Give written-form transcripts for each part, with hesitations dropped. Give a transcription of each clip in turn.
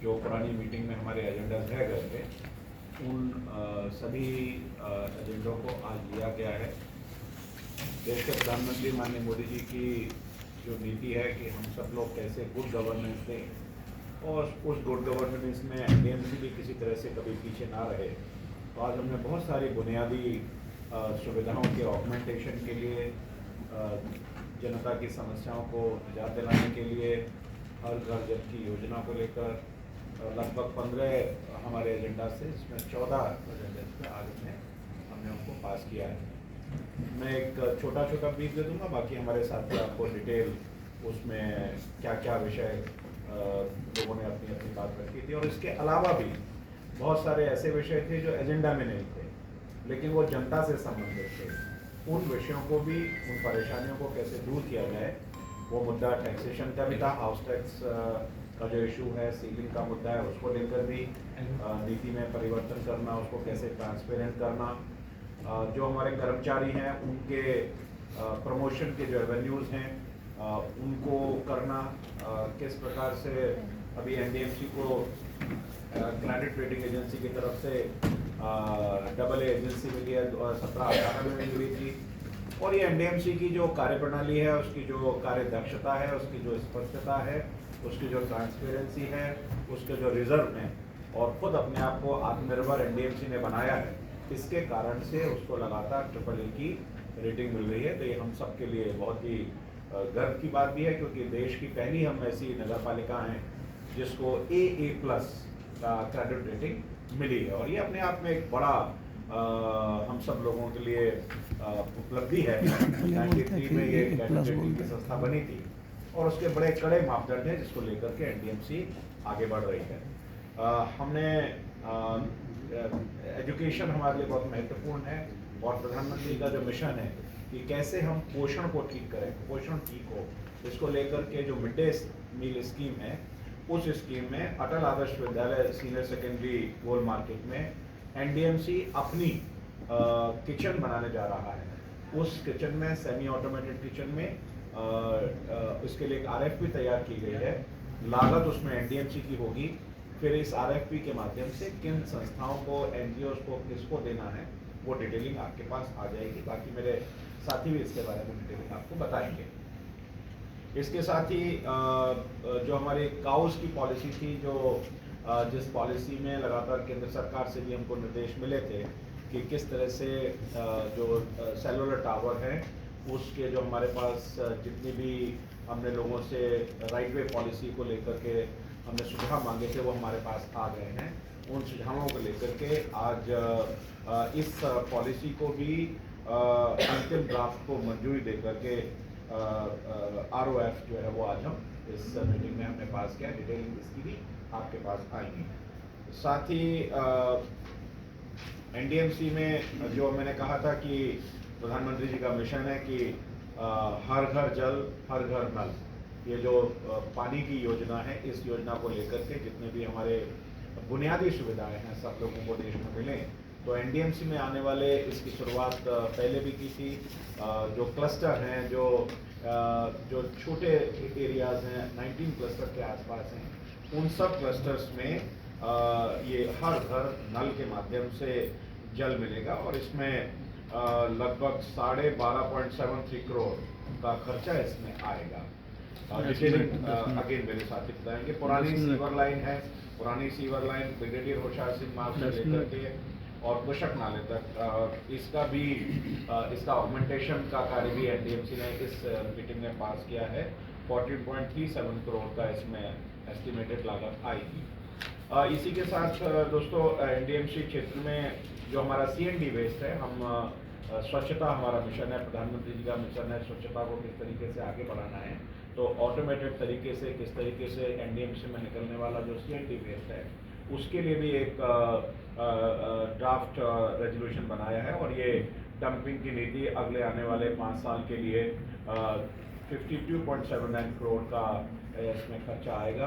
जो पुरानी मीटिंग में हमारे एजेंडाज रह गए थे उन सभी एजेंडों को आज लिया गया है। देश के प्रधानमंत्री माननीय मोदी जी की जो नीति है कि हम सब लोग कैसे गुड गवर्नेंस दें और उस गुड गवर्नेंस में एनडीएमसी भी किसी तरह से कभी पीछे ना रहे, तो आज हमने बहुत सारी बुनियादी सुविधाओं के ऑगमेंटेशन के लिए, जनता की समस्याओं को निजात दिलाने के लिए, हर घर जल की योजना को लेकर लगभग 15 हमारे एजेंडा से, इसमें 14 एजेंडे पे आज हमने उनको पास किया है। मैं एक छोटा छोटा ब्रीफ दे दूंगा, बाकी हमारे साथी आपको डिटेल उसमें क्या क्या विषय लोगों ने अपनी अपनी बात रखी थी। और इसके अलावा भी बहुत सारे ऐसे विषय थे जो एजेंडा में नहीं थे लेकिन वो जनता से संबंधित थे। उन विषयों को भी, उन परेशानियों को कैसे दूर किया जाए, वो मुद्दा टैक्सेशन का भी था। हाउस टैक्स का जो इशू है, सीलिंग का मुद्दा है, उसको लेकर भी नीति में परिवर्तन करना, उसको कैसे ट्रांसपेरेंट करना, जो हमारे कर्मचारी हैं उनके प्रमोशन के जो रेवेन्यूज़ हैं उनको करना, किस प्रकार से अभी एनडीएमसी को क्रेडिट रेटिंग एजेंसी की तरफ से AA एजेंसी मिली है 17-18 में मिली थी। और ये एनडीएमसी की जो कार्यप्रणाली है, उसकी जो कार्य दक्षता है, उसकी जो स्पष्टता है, उसकी जो ट्रांसपेरेंसी है, उसके जो रिजर्व हैं और खुद अपने आप को आत्मनिर्भर एनडीएमसी ने बनाया है, इसके कारण से उसको लगातार AAA की रेटिंग मिल रही है। तो ये हम सब के लिए बहुत ही गर्व की बात भी है, क्योंकि देश की पहली हम ऐसी नगर पालिका हैं जिसको AA+ का क्रेडिट रेटिंग मिली है। और ये अपने आप में एक बड़ा हम सब लोगों के लिए उपलब्धि है। 93 में ये क्रेडिट रेटिंग की संस्था बनी थी और उसके बड़े कड़े मापदंड हैं जिसको लेकर के एनडीएमसी आगे बढ़ रही है। हमने एजुकेशन हमारे लिए बहुत महत्वपूर्ण है और प्रधानमंत्री का जो मिशन है कि कैसे हम पोषण को ठीक करें, पोषण ठीक हो, इसको लेकर के जो मिड डे मील स्कीम है, उस स्कीम में अटल Adarsh Vidyalaya senior secondary goal market में एनडीएमसी अपनी किचन बनाने जा रहा है। उस किचन में, सेमी ऑटोमेटेड किचन में, इसके लिए एक RFP तैयार की गई है। लागत उसमें एनडीएमसी की होगी। फिर इस RFP के माध्यम से किन संस्थाओं को, NGOs को किसको देना है, वो डिटेलिंग आपके पास आ जाएगी। बाकी मेरे साथी भी इसके बारे में डिटेलिंग आपको बताएंगे। इसके साथ ही जो हमारी काउस की पॉलिसी थी, जो जिस पॉलिसी में लगातार केंद्र सरकार से भी हमको निर्देश मिले थे कि किस तरह से जो सेलुलर टावर हैं उसके जो हमारे पास जितनी भी हमने लोगों से राइट वे पॉलिसी को लेकर के हमने सुझाव मांगे थे, वो हमारे पास आ गए हैं। उन सुझावों को लेकर के आज इस पॉलिसी को भी अंतिम ड्राफ्ट को मंजूरी दे करके ROF जो है वो आज हम इस मीटिंग में हमने पास किया। डिटेलिंग इसकी भी आपके पास आएगी। साथ ही एनडीएमसी में जो मैंने कहा था कि प्रधानमंत्री जी का मिशन है कि हर घर जल, हर घर नल, ये जो पानी की योजना है, इस योजना को लेकर के जितने भी हमारे बुनियादी सुविधाएं हैं सब लोगों को देश में मिलें, तो एनडीएमसी में आने वाले इसकी शुरुआत पहले भी की थी। जो क्लस्टर हैं, जो छोटे एरियाज हैं, 19 क्लस्टर के आसपास हैं, उन सब क्लस्टर्स में ये हर घर नल के माध्यम से जल मिलेगा और इसमें लगभग 12.73 करोड़ का खर्चा इसमें आएगा। डिटेलिंग अगेन मेरे साथी बताएंगे। पुरानी सीवर लाइन है, पुरानी sewer line brigadier Hoshiyar Singh मार्ग से लेकर के और कुशक नाले तक, इसका भी इसका ऑगमेंटेशन का कार्य भी एनडीएमसी ने इस मीटिंग में पास किया है। 14.37 करोड़ का इसमें एस्टिमेटेड लागत आएगी। इसी के साथ दोस्तों, एनडीएमसी क्षेत्र में जो हमारा CND वेस्ट है, हम स्वच्छता हमारा मिशन है, प्रधानमंत्री जी का मिशन है, स्वच्छता को किस तरीके से आगे बढ़ाना है, तो ऑटोमेटेड तरीके से किस तरीके से एनडीएमसी में निकलने वाला जो CND वेस्ट है उसके लिए भी एक ड्राफ्ट रेजोल्यूशन बनाया है। और ये डंपिंग की नीति अगले आने वाले 5 साल के लिए 52.79 करोड़ का इसमें खर्चा आएगा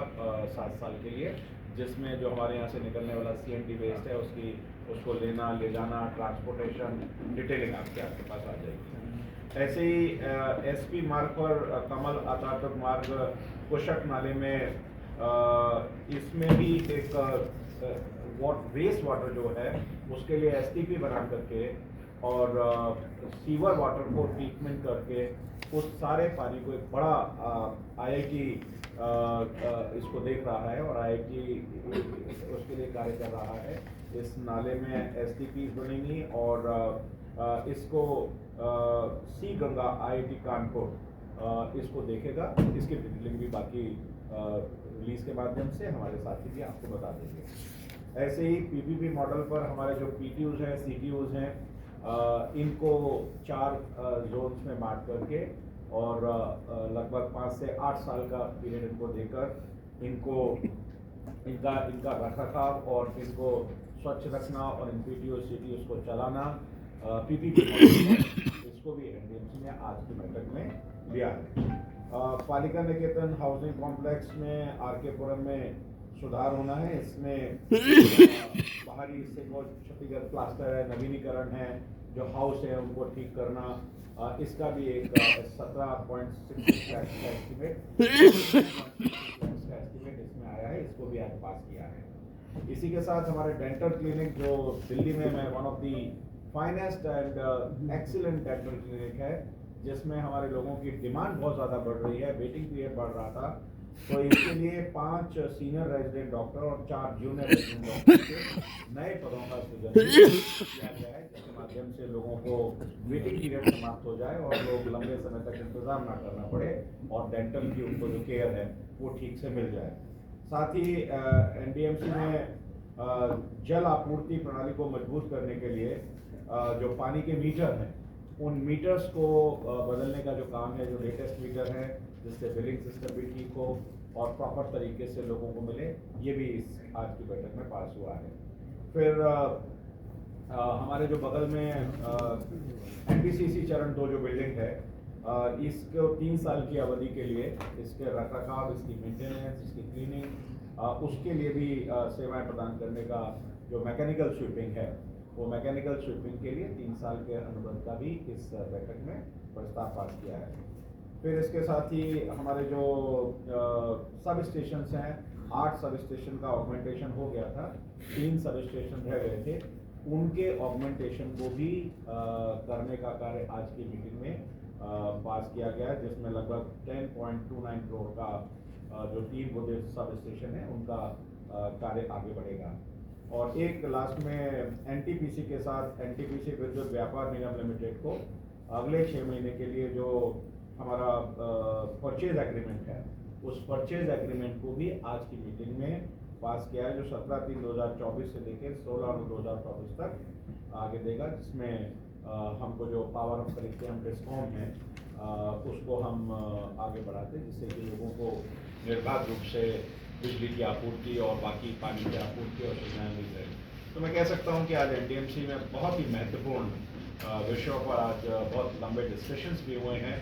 7 साल के लिए, जिसमें जो हमारे यहाँ से निकलने वाला CND वेस्ट है उसको लेना, ले जाना, ट्रांसपोर्टेशन, डिटेलिंग आपके पास आ जाएगी। ऐसे ही SP मार्ग पर कमल आतातुर्क मार्ग कुशक नाले में इसमें भी एक वेस्ट वाटर जो है उसके लिए एसटीपी बना करके और सीवर वाटर को ट्रीटमेंट करके उस सारे पानी को एक बड़ा आईआईटी इसको देख रहा है और आईआईटी उसके लिए कार्य कर रहा है। इस नाले में एसटीपी बनेंगी और इसको सी गंगा आईआईटी कानपुर इसको देखेगा। इसकी डिटेलिंग भी बाकी रिलीज के माध्यम से हमारे साथी भी आपको बता देंगे। ऐसे ही पीपीपी मॉडल पर हमारे जो पीटीयूज हैं सीटीयूज हैं इनको 4 जोन्स में बांट करके और लगभग 5 से 8 साल का पीरियड इनको देकर इनका रखरखाव और इनको स्वच्छ रखना और इन पीटीओ सीटीओ को चलाना पीपीपी इसको भी एनडीएमसी ने आज की बैठक में लिया है। पालिका निकेतन हाउसिंग कॉम्प्लेक्स में आरकेपुरम में सुधार होना है। इसमें बाहरी हिस्से को क्षतिग्रस्त प्लास्टर है, नवीनीकरण है, जो हाउस है उनको ठीक करना, इसका भी एक 17.6 लाख का एस्टिमेट इसमें आया है, इसको भी आज पास किया है। इसी के साथ हमारे डेंटल क्लिनिक जो दिल्ली में one of the finest and excellent dental clinic है, जिसमें हमारे लोगों की डिमांड बहुत ज़्यादा बढ़ रही है, वेटिंग पीरियड बढ़ रहा था, तो इसके लिए 5 सीनियर रेजिडेंट डॉक्टर और 4 जूनियर रेजिडेंट डॉक्टर के नए पदों का सृजन किया गया है, जिसके माध्यम से लोगों को वेटिंग पीरियड समाप्त हो जाए और लोग लंबे समय तक इंतजार ना करना पड़े और डेंटल की उनको जो केयर है वो ठीक से मिल जाए। साथ ही एनडीएमसी ने जल आपूर्ति प्रणाली को मजबूत करने के लिए जो पानी के मीटर हैं उन मीटर्स को बदलने का जो काम है, जो लेटेस्ट मीटर है जिससे बिलिंग सिस्टम भी ठीक हो और प्रॉपर तरीके से लोगों को मिले, ये भी इस आज की बैठक में पास हुआ है। फिर हमारे जो बगल में एनटीसीसी चरण 2 जो बिल्डिंग है इसको 3 साल की अवधि के लिए इसके रखरखाव, इसकी मेंटेनेंस, इसकी क्लीनिंग, उसके लिए भी सेवाएं प्रदान करने का जो मैकेनिकल स्वीपिंग है वो मैकेनिकल स्वीपिंग के लिए 3 साल के अनुबंध का भी इस बैठक में प्रस्ताव पास किया है। फिर इसके साथ ही हमारे जो सब स्टेशंस हैं, 8 सब स्टेशन का ऑगमेंटेशन हो गया था, 3 सब स्टेशन रह गए थे, उनके ऑगमेंटेशन को भी करने का कार्य आज की मीटिंग में पास किया गया है, जिसमें लगभग 10.29 करोड़ का जो 3 बुद्ध सब स्टेशन है उनका कार्य आगे बढ़ेगा। और एक लास्ट में एनटीपीसी के साथ एनटीपीसी विद्युत व्यापार निगम लिमिटेड को अगले 6 महीने के लिए जो हमारा परचेज एग्रीमेंट है उस परचेज एग्रीमेंट को भी आज की मीटिंग में पास किया है, जो 17/3/2024 से लेकर 16/9/2024 तक आगे देगा, जिसमें हमको जो पावर ऑफ खरीदते हम डिस्कॉम है उसको हम आगे बढ़ाते हैं, जिससे कि लोगों को निर्बाध रूप से बिजली की आपूर्ति और बाकी पानी की आपूर्ति और सुविधाएं मिल रही। तो मैं कह सकता हूं कि आज एनडीएमसी में बहुत ही महत्वपूर्ण विषयों पर आज बहुत लंबे डिस्कशंस भी हुए हैं।